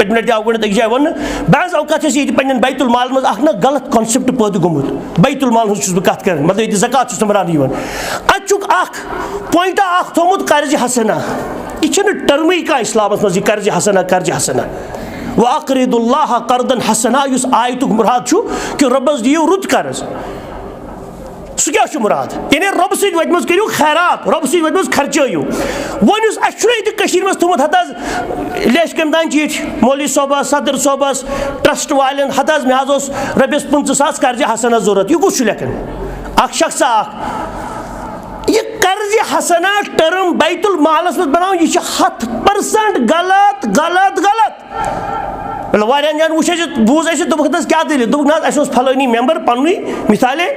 پتمہ لٹہِ آو گۄڈنٮ۪تھ أکِس جایہِ وَننہٕ بعض اوقات چھِ ییٚتہِ پنٛنٮ۪ن بیت المال منٛز اکھ نا غلط کانسیپٹ پٲدٕ گوٚمُت بیت المال ہٕنٛز چھُس بہٕ کتھ کران مطلب ییٚتہِ زکات چھُس نہٕ رانہٕ یِوان اتہِ چھُکھ اکھ پویِنٹا اکھ تھوٚمُت قرضِ حسنہ یہِ چھنہٕ ٹٔرمٕے کانٛہہ اِسلامس منٛز یہِ قرضِ حسنہ قرضِ حسنہ وَأَقْرِضُوا اللَّهَ قَرْضًا حَسَنًا یُس آیتُک مُراد چھُ کہِ رۄبس دِیِو رُت قرض سُہ کیٛاہ چھُ مُراد یعنی رۄبہٕ سۭتۍ وَتہِ کٔرِو خیرات رۄبہٕ سۭتۍ وَتہِ خرچٲیِو وۄنۍ یُس اَسہِ چھُنہ ییٚتہِ کٔشیٖرِ منٛز تھوٚمُت ہَتہٕ حظ لیچھ کَمہِ تانۍ چھِ ییٚتہِ مولوی صٲبَس صدر صٲبَس ٹرٛسٹ والٮ۪ن ہَتہٕ حظ مےٚ حظ اوس رۄپیَس 50,000 قرضِ حسنہ ضوٚرَتھ یہِ کُس چھُ لیکھان اکھ شخصا اکھ یہِ قرضِ حسنہ ٹٔرٕم بیت المالس منٛز بناوُن یہِ چھِ 100% غلط غلط غلط واریاہن جایَن وٕچھ اَسہِ بوٗز اَسہِ دوٚپُکھ حظ کیٛاہ دٔلیٖل دوٚپُکھ نہ حظ اَسہِ اوس پھلٲنی مٮ۪مبر پنٛنُے مِثالے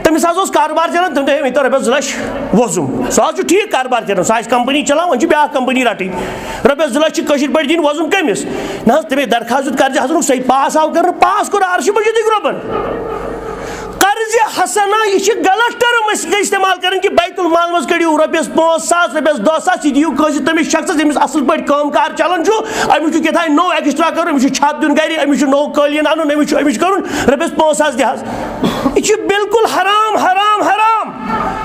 تٔمِس حظ اوس کاربار چلان تٔمۍ دوٚپ مےٚ تو رۄپیَس 2 لچھ وۄزُم سُہ حظ چھُ ٹھیٖک کاربار چلان سُہ آسہِ کمپٔنی چلاوان وۄنۍ چھِ بیٛاکھ کمپٔنی رَٹٕنۍ رۄپیَس 2 لچھ چھِ کٲشِرۍ پٲٹھۍ دِنۍ وۄزُم کٔمِس نہ حظ تٔمۍ درخاست دیُت قرضِ حسنُک سُہ پاس آو کرنہٕ پاس کوٚر عرشہِ مجیٖدٕکۍ رۄبن قرضِ حسنہ یہِ چھِ غلط ٹٔرٕم أسۍ استعمال کران کہِ بیت المال منٛز کٔڑِو رۄپیَس 5,000 رۄپیَس 10,000 یہِ دِیِو کٲنٛسہِ تٔمِس شخصس ییٚمِس اَصٕل پٲٹھۍ کٲم کار چلان چھُ أمِس چھُ کیٛاہ تام نوٚو ایٚکٕسٹرا کَرُن أمِس چھُ چھت دیُن گرِ أمِس چھُ نوٚو قٲلیٖن اَنُن أمِس چھُ کَرُن رۄپیَس 5,000 دِ حظ یہِ چھُ بِلکُل حرام حرام حرام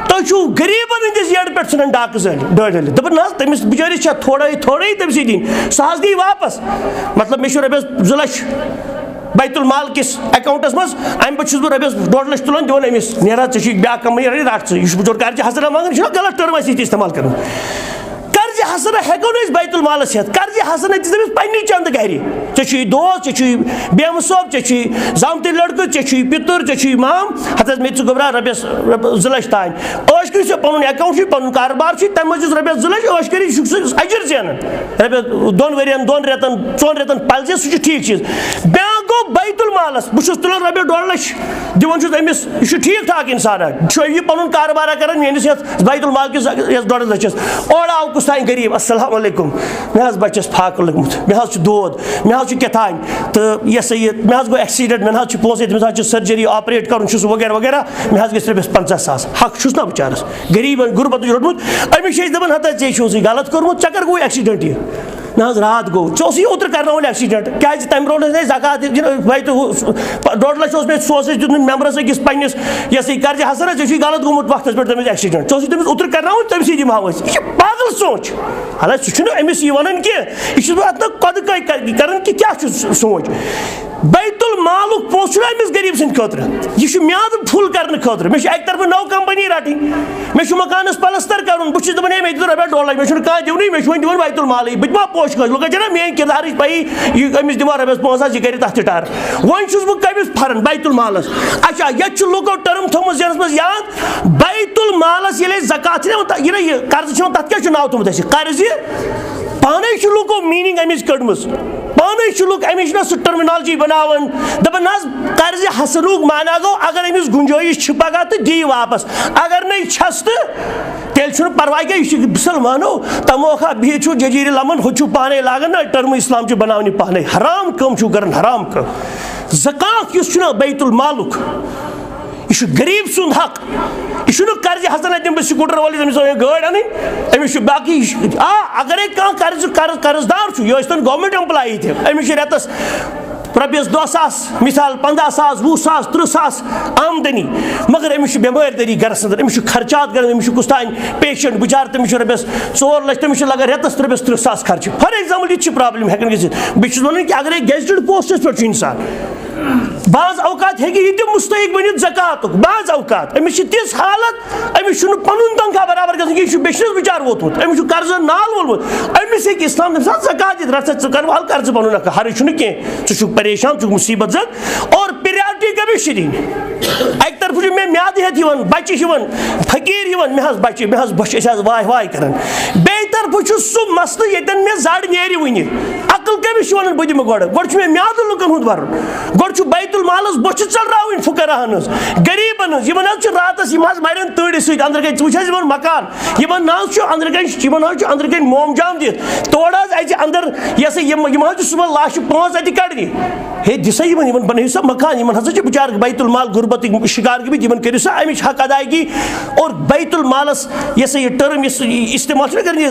تُہۍ چھُو غریٖبن ہٕنٛدِس یٔڈ پٮ۪ٹھ ژھٕنان ڈاکہٕ ڈٲلِتھ دَپان نہ حظ تٔمِس بِچٲرِس چھےٚ تھوڑے تٔمسٕے دِنۍ سُہ حظ دی واپس مطلب مےٚ چھُ رۄپیَس 2 لچھ بیت المال کِس اٮ۪کاوُنٛٹَس منٛز اَمہِ پَتہٕ چھُس بہٕ رۄپیَس 1.5 لچھ تُلان دِوان أمِس نیرا ژےٚ چھُے بیٛاکھ کَمپٔنی رَٹ ژٕ یہِ چھُ بِچور قرضِ حسنہ منٛگان یہِ چھُنہ غلط ٹٔرٕم اَسہِ ییٚتہِ اِستعمال کَرُن قرضِ حسنہ ہٮ۪کو نہٕ أسۍ بیت المالس ہٮ۪تھ قرضِ حسنہ دِژ تٔمِس پنٛنی چنٛدٕ گرِ ژےٚ چھُے دوس ژےٚ چھُے بیمہٕ صٲب ژےٚ چھُے زامتٕرۍ لٔڑکہٕ ژےٚ چھُے پِتُر ژےٚ چھُے مام ہَتہٕ حظ مےٚ تہِ ژٕ گوٚبرا رۄپیَس 2 لچھ تانۍ عٲش کٔرِتھ ژےٚ پَنُن اٮ۪کاوُنٛٹ چھُے پَنُن کاربار چھُے تَمہِ منٛز چھُس رۄپیَس 2 لچھ عٲش کٔرِتھ یہِ چھُکھ سُہ اَجِر زینان رۄپیَس 2 ؤرۍیَن 2 رٮ۪تَن 4 رٮ۪تَن پَلہِ زِ سُہ چھُ ٹھیٖک چیٖز بیٛاکھ گوٚو بیت المالس بہٕ چھُس تُلان رۄپیَس 2 لچھ دِوان چھُس أمِس یہِ چھُ ٹھیٖک ٹھاک اِنسانا چھُ یہِ پَنُن کاربارا کران میٲنِس یَتھ بیت المال کِس یَتھ 2.5 لَچھَس اورٕ آو کُس تانۍ غریٖب السلام علیکُم مےٚ حظ بَچَس فاقہٕ لوٚگمُت مےٚ حظ چھُ دود مےٚ حظ چھُ کیٛاہ تانۍ تہٕ یہِ ہسا یہِ مےٚ حظ گوٚو ایٚکسِڈنٛٹ مےٚ نہ حظ چھِ پونٛسہٕ تٔمِس حظ چھِ سٔرجٔری آپریٹ کَرُن چھُس وغیرہ وغیرہ مےٚ حظ گژھِ رۄپیَس 50,000 حق چھُس نہ بِچارَس غریٖبَن غُربتٕے روٚٹمُت أمِس چھِ أسۍ دَپان ہَتہٕ ژےٚ چھُے غلط کوٚرمُت ژےٚ کَر گوٚو ایٚکسِڈنٛٹ یہِ نہ حظ راتھ گوٚو ژےٚ اوسُے اوترٕ کَرناوُن ایٚکسِڈنٛٹ کیٛازِ تَمہِ برونٛٹھ ٲسۍ اَسہِ زکات 2.5 لچھ اوس مےٚ سُہ اوس اَسہِ دیُتمُت مٮ۪مبرَس أکِس پنٛنِس یہِ ہسا یہِ قرضِ حسنہ ژےٚ چھُے غلط گوٚمُت وقتَس پٮ۪ٹھ تٔمِس ایٚکسِڈنٛٹ ژےٚ اوسُے تٔمِس اوترٕ کَرناوُن تٔمسٕے دِمہو أسۍ یہِ چھِ پاگل سونٛچ حالانٛکہِ سُہ چھُنہٕ أمِس یہِ وَنان کینٛہہ یہِ چھُس بہٕ اَتھ نہٕ قۄدکٲے کران کہِ کیٛاہ چھُ سونٛچ بیت المالُک پونٛسہٕ چھُنہ أمِس غریٖب سٕنٛدِ خٲطرٕ یہِ چھُ میادٕ پھُل کرنہٕ خٲطرٕ مےٚ چھِ اَکہِ طرفہٕ نٔو کمپٔنی رَٹٕنۍ مےٚ چھُ مکانَس پلستر کَرُن بہٕ چھُس دَپان ہے مےٚ دِتو رۄپیَس 2 لچھ مےٚ چھُنہٕ کانٛہہ دِونٕے مےٚ چھُ وۄنۍ دِوان بیت المالٕے بہٕ دِمہا پوشہٕ کٲنٛسہِ لُکن چھَنہ میٲنۍ کِردارٕچ پَیی یہِ أمِس دِمہا رۄپیَس 5,000 یہِ کَرِ تَتھ تہِ ٹَر وۄنۍ چھُس بہٕ کٔمِس پھَران بیت المالس اچھا ییٚتہِ چھُ لُکو ٹٔرٕم تھوٚمُت ذہنَس منٛز یاد بیت المالس ییٚلہِ أسۍ زکات چھِ دِوان یہِ نہ یہِ قرضہٕ چھِ یِوان تَتھ کیٛاہ چھُ ناو تھوٚمُت اَسہِ قرضہِ پانے چھُ لُکو میٖنِنٛگ اَمِچ کٔڑمٕژ پانے چھُ لُکھ اَمِچ نہ سُہ ٹٔرمِنالجی بَناوان دَپان نہ حظ قرضِ حسنُک معنا گوٚو اگر أمِس گُنجٲیِش چھِ پگاہ تہٕ دِیہِ واپس اگر نَے چھَس تہٕ تیٚلہِ چھُنہٕ پرواے کینٛہہ یہِ چھُ مُسلمانو تموکھا بِہِتھ چھُ جٔجیٖرِ لَمن ہُہ چھُ پانے لاگان نہ ٹٔرمہٕ اِسلام چھُ بَناونہِ پانے حرام کٲم چھُو کران حرام کٲم زکات یُس چھُنہ بیت المالُک یہِ چھُ غریٖب سُنٛد حق یہِ چھُنہٕ قرضِ حسنہ دِمہٕ بہٕ سکوٗٹر وٲلِس أمِس گٲڑۍ اَنٕنۍ أمِس چھُ باقٕے اگرے کانٛہہ قرضدار چھُ یہِ ٲسۍتن گورمینٹ ایمپلاے تہِ أمِس چھِ رٮ۪تس رۄپیَس 10,000 مِثال 15,000 20,000 30,000 آمدٔنی مگر أمِس چھِ بٮ۪مٲرۍ دٲری گرَس اندر أمِس چھُ خرچات کران أمِس چھُ کُس تانۍ پیشنٹ بِچارٕ تٔمِس چھُ رۄپیَس 4 لچھ تٔمِس چھُ لگان رٮ۪تس رۄپیَس 30,000 خرچہِ فار ایگزامپل یہِ تہِ چھِ پرابلِم ہٮ۪کان گٔژھِتھ بہٕ چھُس وَنان کہِ اگرے گیزٹِڈ پوسٹَس پٮ۪ٹھ چھُ اِنسان بعض اوقات ہیٚکہِ یہِ تہِ مُستحق بٔنِتھ زکاتُک بعض اوقات أمِس چھِ تِژھ حالت أمِس چھُنہٕ پَنُن تنخواہ برابر گژھان کینٛہہ یہِ چھُ بیٚچھِنِس بِچارٕ ووتمُت أمِس چھُ قرضن نال وولمُت أمِس ہیٚکہِ اِسلام تَمہِ ساتہٕ زکات دِتھ رَٹ سا ژٕ کر وَلہٕ قرضہٕ پَنُن اکھ حرٕج چھُنہٕ کینٛہہ ژٕ چھُکھ پریشان ژٕ چھُکھ مُصیبت زد اور پریارٹی کٔمِس چھِ دِنۍ اَکہِ طرفہٕ چھُ مےٚ میادٕ ہٮ۪تھ یِوان بَچہِ یِوان فقیٖر یِوان مےٚ حظ بَچہِ مےٚ حظ بۄچھِ أسۍ حظ واے واے کران بیٚیہِ طرفہٕ چھُ سُہ مسلہٕ ییٚتٮ۪ن مےٚ زَڈ نیرِ وٕنہِ عقل کٔمِس چھِ وَنان بہٕ دِمہٕ گۄڈٕ چھُ مےٚ میادٕ لُکن ہُنٛد بَرُن گۄڈٕ چھُ بیت المالس بۄچھِ ژٔلراوٕنۍ فُقراہن ہٕنٛز غریٖبن ہٕنٛز یِمن حظ چھِ راتس یِم حظ مرن تۭرِ سۭتۍ أنٛدرٕ کَنۍ ژٕ وٕچھ حظ یِمن مکان یِمن نہ حظ چھُ أنٛدرٕ کَنۍ یِمن حظ چھُ أنٛدرٕ کَنۍ مومجام دِتھ تورٕ حظ اَژِ اندر یہِ ہسا یِم حظ چھِ صبحن لاشہِ 5 اَتہِ کَڑنہِ ہے دِ سا یِمن بنٲیِو سا مکان یِمن ہسا چھِ بِچارٕ بیت المال غُربتٕکۍ شِکار گٔمٕتۍ یِمن کٔرِو سا اَمِچ حق ادایگی اور بیت المالس یہِ ہسا یہِ ٹٔرٕم یُس اِستعمال چھُنہ کران یہِ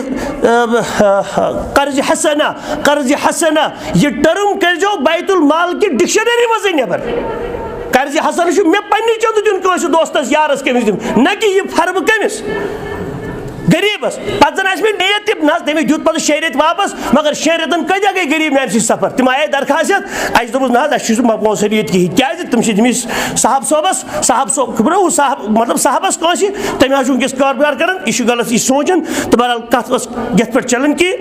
قرضِ حسنہ نا یہ ٹرم کرو بیت المال کی ڈکشنری مز نبر قرض حسن مے پنہ چند دن کس دوستس یارس کمس دن نہ کہ یہ فرب کمس غریبس پتہ زن آس نیت تم نا تمس دیت پتہ 6 ریت واپس مگر 6 ریتن کتیا گئی غریب نیرِ سی سفر تم آئے درخواست اس دس نا اس پونسہٕ رِیت کہین کیازِ تم دمس صاحب صوبس صاحب صوب برو صاحب مطلب صاحبس کنس تم ونکس کاربار کران یہ غلط یہ سوچان تو بہرحال کت یت پہ چلان کہ